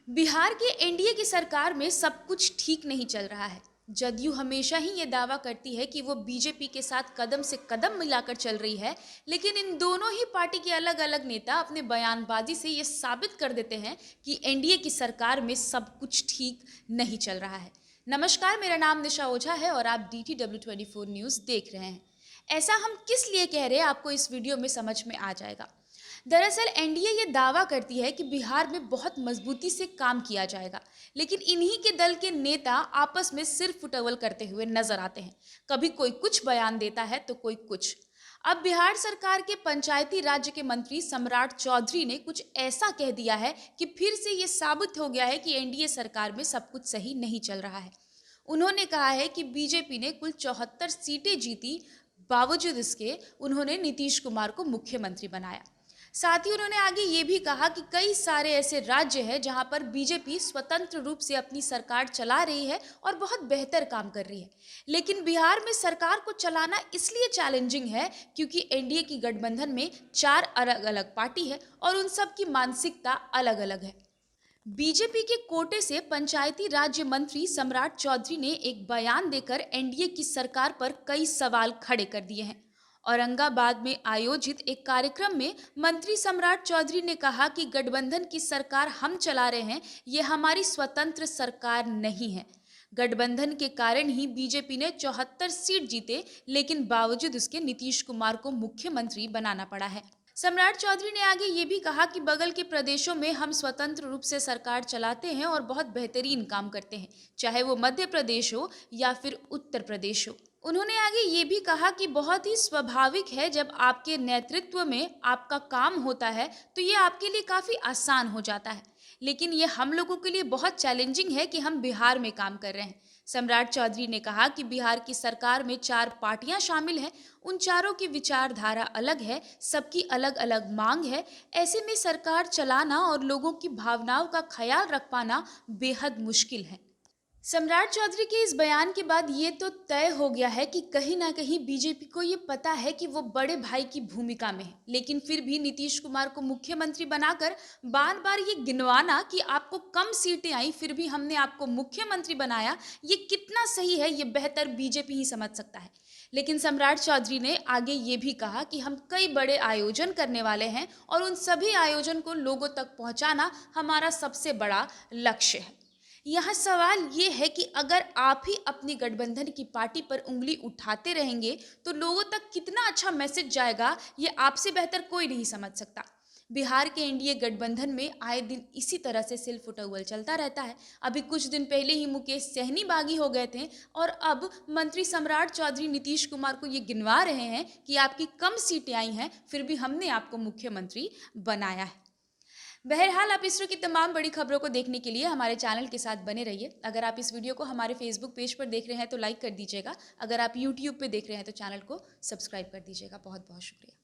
बिहार के एनडीए की सरकार में सब कुछ ठीक नहीं चल रहा है। जदयू हमेशा ही ये दावा करती है कि वो बीजेपी के साथ कदम से कदम मिलाकर चल रही है, लेकिन इन दोनों ही पार्टी के अलग अलग नेता अपने बयानबाजी से ये साबित कर देते हैं कि एनडीए की सरकार में सब कुछ ठीक नहीं चल रहा है। नमस्कार, मेरा नाम निशा ओझा है और आप DTW24 न्यूज़ देख रहे हैं। ऐसा हम किस लिए कह रहे हैं, आपको इस वीडियो में समझ में आ जाएगा। दरअसल एनडीए ये दावा करती है कि बिहार में बहुत मजबूती से काम किया जाएगा, लेकिन इन्हीं के दल के नेता आपस में सिर फुटवल करते हुए नजर आते हैं। कभी कोई कुछ बयान देता है तो कोई कुछ। अब बिहार सरकार के पंचायती राज्य के मंत्री सम्राट चौधरी ने कुछ ऐसा कह दिया है कि फिर से ये साबित हो गया है कि एनडीए सरकार में सब कुछ सही नहीं चल रहा है। उन्होंने कहा है कि बीजेपी ने कुल 74 सीटें जीती, बावजूद इसके उन्होंने नीतीश कुमार को मुख्यमंत्री बनाया। साथ ही उन्होंने आगे ये भी कहा कि कई सारे ऐसे राज्य हैं जहां पर बीजेपी स्वतंत्र रूप से अपनी सरकार चला रही है और बहुत बेहतर काम कर रही है, लेकिन बिहार में सरकार को चलाना इसलिए चैलेंजिंग है क्योंकि एनडीए की गठबंधन में 4 अलग अलग पार्टी है और उन सब की मानसिकता अलग अलग है। बीजेपी के कोटे से पंचायती राज्य मंत्री सम्राट चौधरी ने एक बयान देकर एनडीए की सरकार पर कई सवाल खड़े कर दिए हैं। औरंगाबाद में आयोजित एक कार्यक्रम में मंत्री सम्राट चौधरी ने कहा कि गठबंधन की सरकार हम चला रहे हैं, ये हमारी स्वतंत्र सरकार नहीं है। गठबंधन के कारण ही बीजेपी ने 74 सीट जीते, लेकिन बावजूद उसके नीतीश कुमार को मुख्यमंत्री बनाना पड़ा है। सम्राट चौधरी ने आगे ये भी कहा कि बगल के प्रदेशों में हम स्वतंत्र रूप से सरकार चलाते हैं और बहुत बेहतरीन काम करते हैं, चाहे वो मध्य प्रदेश हो या फिर उत्तर प्रदेश हो। उन्होंने आगे ये भी कहा कि बहुत ही स्वाभाविक है, जब आपके नेतृत्व में आपका काम होता है तो ये आपके लिए काफ़ी आसान हो जाता है, लेकिन ये हम लोगों के लिए बहुत चैलेंजिंग है कि हम बिहार में काम कर रहे हैं। सम्राट चौधरी ने कहा कि बिहार की सरकार में 4 पार्टियां शामिल हैं, उन चारों की विचारधारा अलग है, सबकी अलग अलग मांग है। ऐसे में सरकार चलाना और लोगों की भावनाओं का ख्याल रख पाना बेहद मुश्किल है। सम्राट चौधरी के इस बयान के बाद ये तो तय हो गया है कि कहीं ना कहीं बीजेपी को ये पता है कि वो बड़े भाई की भूमिका में है, लेकिन फिर भी नीतीश कुमार को मुख्यमंत्री बनाकर बार बार ये गिनवाना कि आपको कम सीटें आई फिर भी हमने आपको मुख्यमंत्री बनाया, ये कितना सही है ये बेहतर बीजेपी ही समझ सकता है। लेकिन सम्राट चौधरी ने आगे ये भी कहा कि हम कई बड़े आयोजन करने वाले हैं और उन सभी आयोजन को लोगों तक पहुंचाना हमारा सबसे बड़ा लक्ष्य है। यहाँ सवाल ये है कि अगर आप ही अपनी गठबंधन की पार्टी पर उंगली उठाते रहेंगे तो लोगों तक कितना अच्छा मैसेज जाएगा, ये आपसे बेहतर कोई नहीं समझ सकता। बिहार के एनडीए गठबंधन में आए दिन इसी तरह से सिल फुटौल चलता रहता है। अभी कुछ दिन पहले ही मुकेश सहनी बागी हो गए थे और अब मंत्री सम्राट चौधरी नीतीश कुमार को ये गिनवा रहे हैं कि आपकी कम सीटें आई हैं फिर भी हमने आपको मुख्यमंत्री बनाया है। बहरहाल, आप इस तरह की तमाम बड़ी खबरों को देखने के लिए हमारे चैनल के साथ बने रहिए। अगर आप इस वीडियो को हमारे फेसबुक पेज पर देख रहे हैं तो लाइक कर दीजिएगा। अगर आप यूट्यूब पे देख रहे हैं तो चैनल को सब्सक्राइब कर दीजिएगा। बहुत बहुत शुक्रिया।